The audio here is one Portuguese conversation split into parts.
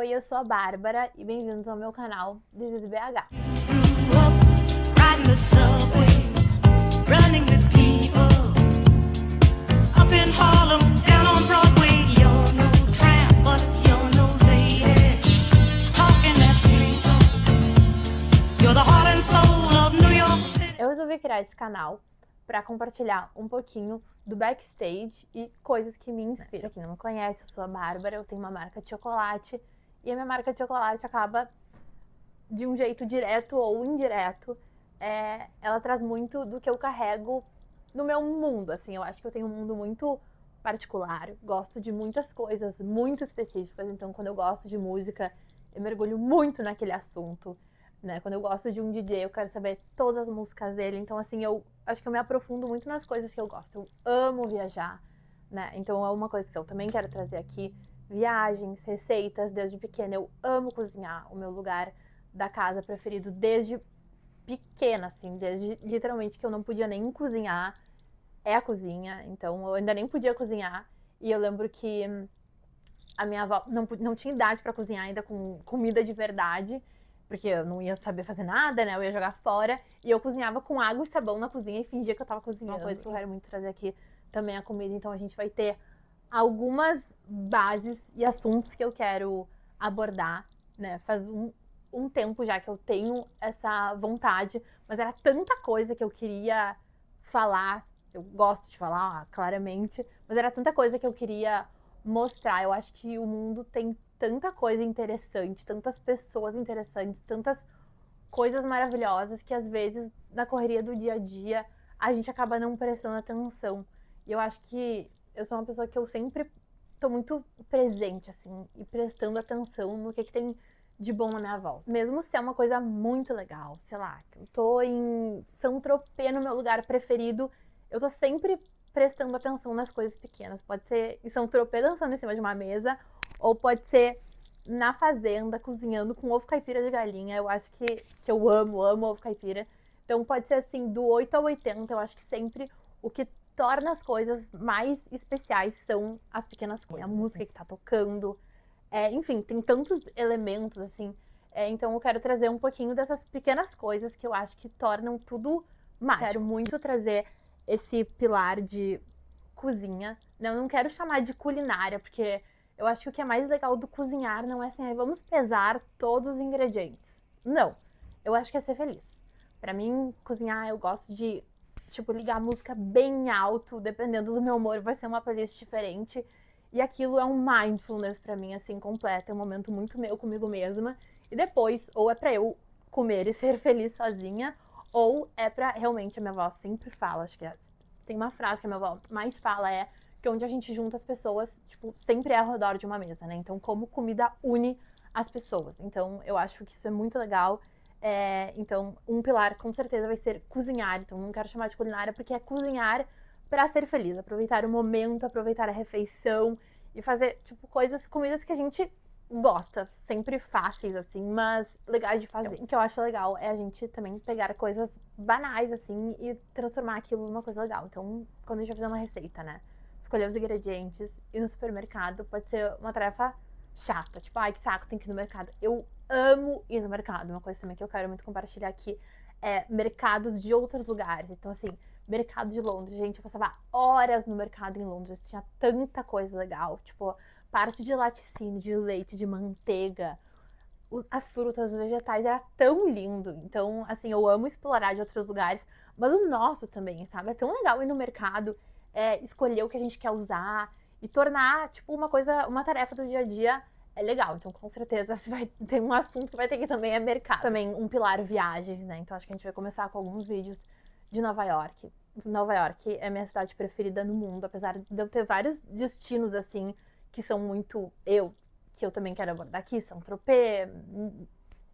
Oi, eu sou a Bárbara e bem-vindos ao meu canal This is BH. Grew up riding the subways, running with people. Up in Harlem, down on Broadway, you're no tramp, but you're no lady. Talking that street talk, you're the heart and soul of New York City. Eu resolvi criar esse canal para compartilhar um pouquinho do backstage e coisas que me inspiram. Pra quem não me conhece, eu sou a Bárbara, eu tenho uma marca de chocolate e a minha marca de chocolate acaba de um jeito direto ou indireto. Ela traz muito do que eu carrego no meu mundo, assim. Eu acho que eu tenho um mundo muito particular, gosto de muitas coisas muito específicas, então quando eu gosto de música, eu mergulho muito naquele assunto, né? Quando eu gosto de um DJ, eu quero saber todas as músicas dele, então assim, eu acho que eu me aprofundo muito nas coisas que eu gosto. Eu amo viajar, né? Então é uma coisa que eu também quero trazer aqui, viagens, receitas. Desde pequena eu amo cozinhar, o meu lugar da casa preferido desde pequena, assim, desde literalmente que eu não podia nem cozinhar, é a cozinha. Então eu ainda nem podia cozinhar, e eu lembro que a minha avó não tinha idade pra cozinhar ainda com comida de verdade, porque eu não ia saber fazer nada, né? Eu ia jogar fora, e eu cozinhava com água e sabão na cozinha e fingia que eu tava cozinhando. Uma coisa que eu quero muito trazer aqui também é a comida, então a gente vai ter algumas bases e assuntos que eu quero abordar, né? Faz um tempo já que eu tenho essa vontade, mas era tanta coisa que eu queria falar. Eu gosto de falar, claramente, mas era tanta coisa que eu queria mostrar. Eu acho que o mundo tem tanta coisa interessante, tantas pessoas interessantes, tantas coisas maravilhosas que às vezes na correria do dia a dia a gente acaba não prestando atenção. E eu acho que eu sou uma pessoa que eu sempre tô muito presente, assim, e prestando atenção no que tem de bom na minha volta. Mesmo se é uma coisa muito legal, sei lá, que eu tô em Saint-Tropez, no meu lugar preferido, eu tô sempre prestando atenção nas coisas pequenas. Pode ser em Saint-Tropez dançando em cima de uma mesa, ou pode ser na fazenda, cozinhando com ovo caipira de galinha. Eu acho que eu amo ovo caipira. Então pode ser assim, do 8 ao 80, eu acho que sempre o que torna as coisas mais especiais são as pequenas coisas. A música que tá tocando, enfim, tem tantos elementos, assim. Então eu quero trazer um pouquinho dessas pequenas coisas que eu acho que tornam tudo mágico. Quero muito trazer esse pilar de cozinha. Eu não quero chamar de culinária, porque eu acho que o que é mais legal do cozinhar não é assim, vamos pesar todos os ingredientes. Não. Eu acho que é ser feliz. Pra mim, cozinhar, eu gosto de, tipo, ligar a música bem alto, dependendo do meu humor, vai ser uma playlist diferente. E aquilo é um mindfulness pra mim, assim, completo. É um momento muito meu comigo mesma. E depois, ou é pra eu comer e ser feliz sozinha, ou é pra, realmente, a minha avó sempre fala, acho que tem uma frase que a minha avó mais fala, que onde a gente junta as pessoas, tipo, sempre é ao redor de uma mesa, né? Então, como comida une as pessoas. Então, eu acho que isso é muito legal. Então, um pilar com certeza vai ser cozinhar. Então, não quero chamar de culinária, porque é cozinhar pra ser feliz. Aproveitar o momento, aproveitar a refeição e fazer, tipo, comidas que a gente gosta. Sempre fáceis, assim, mas legais de fazer. O que eu acho legal é a gente também pegar coisas banais, assim, e transformar aquilo numa coisa legal. Então, quando a gente vai fazer uma receita, né? Escolher os ingredientes, ir no supermercado pode ser uma tarefa chata. Tipo, ai, que saco, tem que ir no mercado. Eu amo ir no mercado. Uma coisa também que eu quero muito compartilhar aqui é mercados de outros lugares. Então, assim, mercado de Londres. Gente, eu passava horas no mercado em Londres. Tinha tanta coisa legal. Tipo, parte de laticínio, de leite, de manteiga. As frutas, os vegetais, era tão lindo. Então, assim, eu amo explorar de outros lugares. Mas o nosso também, sabe? É tão legal ir no mercado, escolher o que a gente quer usar e tornar, tipo, uma tarefa do dia a dia legal. Então, com certeza, tem um assunto que vai ter que também é mercado. Também um pilar viagens, né? Então, acho que a gente vai começar com alguns vídeos de Nova York. Nova York é a minha cidade preferida no mundo, apesar de eu ter vários destinos, assim, que são muito que eu também quero abordar aqui, Saint-Tropez,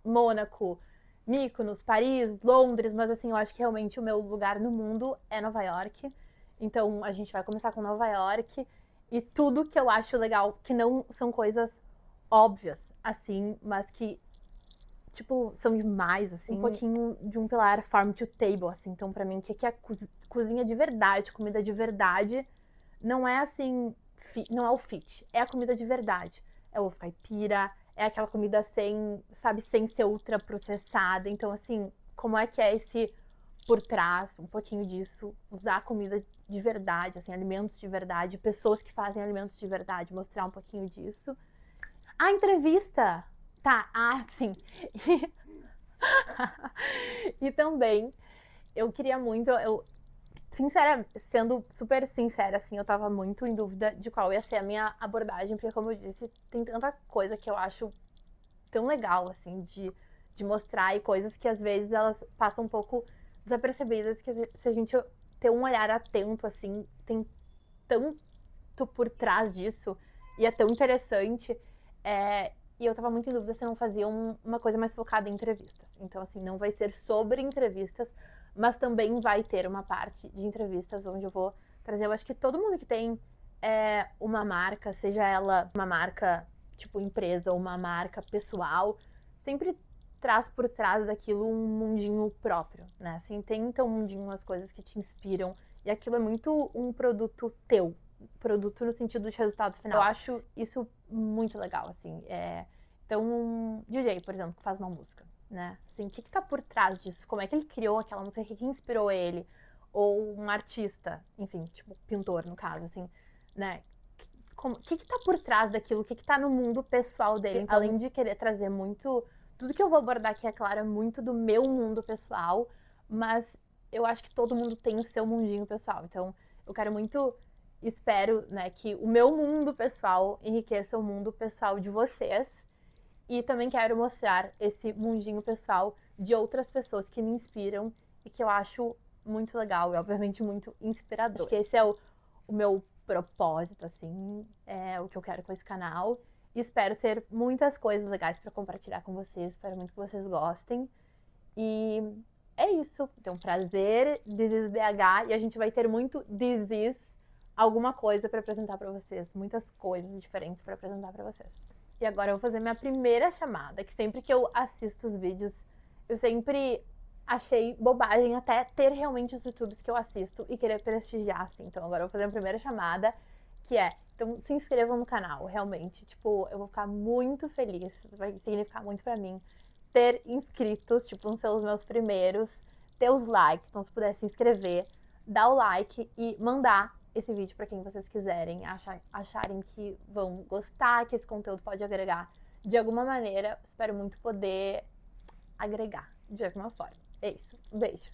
Mônaco, Mykonos, Paris, Londres, mas assim, eu acho que realmente o meu lugar no mundo é Nova York. Então, a gente vai começar com Nova York e tudo que eu acho legal, que não são coisas óbvias, assim, mas que, tipo, são demais, assim. Um pouquinho de um pilar farm to table, assim. Então, pra mim, o que é cozinha de verdade, comida de verdade, não é assim, não é o fit, é a comida de verdade. É o ovo caipira, é aquela comida sem, sabe, sem ser ultraprocessada. Então, assim, como é que é esse por trás, um pouquinho disso, usar comida de verdade, assim, alimentos de verdade, pessoas que fazem alimentos de verdade, mostrar um pouquinho disso. A entrevista! Tá, sim. E também, eu queria muito, sincera, sendo super sincera, assim, eu tava muito em dúvida de qual ia ser a minha abordagem, porque como eu disse, tem tanta coisa que eu acho tão legal, assim, de mostrar e coisas que às vezes elas passam um pouco desapercebidas, que se a gente ter um olhar atento, assim, tem tanto por trás disso e é tão interessante. E eu tava muito em dúvida se eu não fazia uma coisa mais focada em entrevistas. Então, assim, não vai ser sobre entrevistas, mas também vai ter uma parte de entrevistas onde eu vou trazer, eu acho que todo mundo que tem uma marca, seja ela uma marca tipo empresa ou uma marca pessoal, sempre traz por trás daquilo um mundinho próprio, né? Assim, tem então um mundinho, as coisas que te inspiram, e aquilo é muito um produto teu, produto no sentido de resultado final. Eu acho isso muito legal, assim. Então, um DJ, por exemplo, que faz uma música, né? Assim, o que tá por trás disso? Como é que ele criou aquela música? O que inspirou ele? Ou um artista, enfim, tipo pintor, no caso, assim, né? O que tá por trás daquilo? O que tá no mundo pessoal dele? Então, além de querer trazer muito... Tudo que eu vou abordar aqui, é claro, é muito do meu mundo pessoal, mas eu acho que todo mundo tem o seu mundinho pessoal. Então, eu quero muito... Espero, né, que o meu mundo pessoal enriqueça o mundo pessoal de vocês. E também quero mostrar esse mundinho pessoal de outras pessoas que me inspiram e que eu acho muito legal e, obviamente, muito inspirador. Acho que esse é o meu propósito, assim, é o que eu quero com esse canal. E espero ter muitas coisas legais para compartilhar com vocês. Espero muito que vocês gostem. E é isso. Então, prazer, This is BH. E a gente vai ter muito This is alguma coisa para apresentar para vocês. Muitas coisas diferentes para apresentar para vocês. E agora eu vou fazer minha primeira chamada, que sempre que eu assisto os vídeos, eu sempre achei bobagem até ter realmente os YouTubes que eu assisto e querer prestigiar, assim. Então agora eu vou fazer a primeira chamada, que é... Então se inscrevam no canal, realmente. Tipo, eu vou ficar muito feliz. Vai significar muito pra mim ter inscritos, tipo, ser os meus primeiros. Ter os likes, então se puder se inscrever, dar o like e mandar esse vídeo pra quem vocês quiserem, acharem que vão gostar, que esse conteúdo pode agregar de alguma maneira. Espero muito poder agregar de alguma forma. É isso. Um beijo.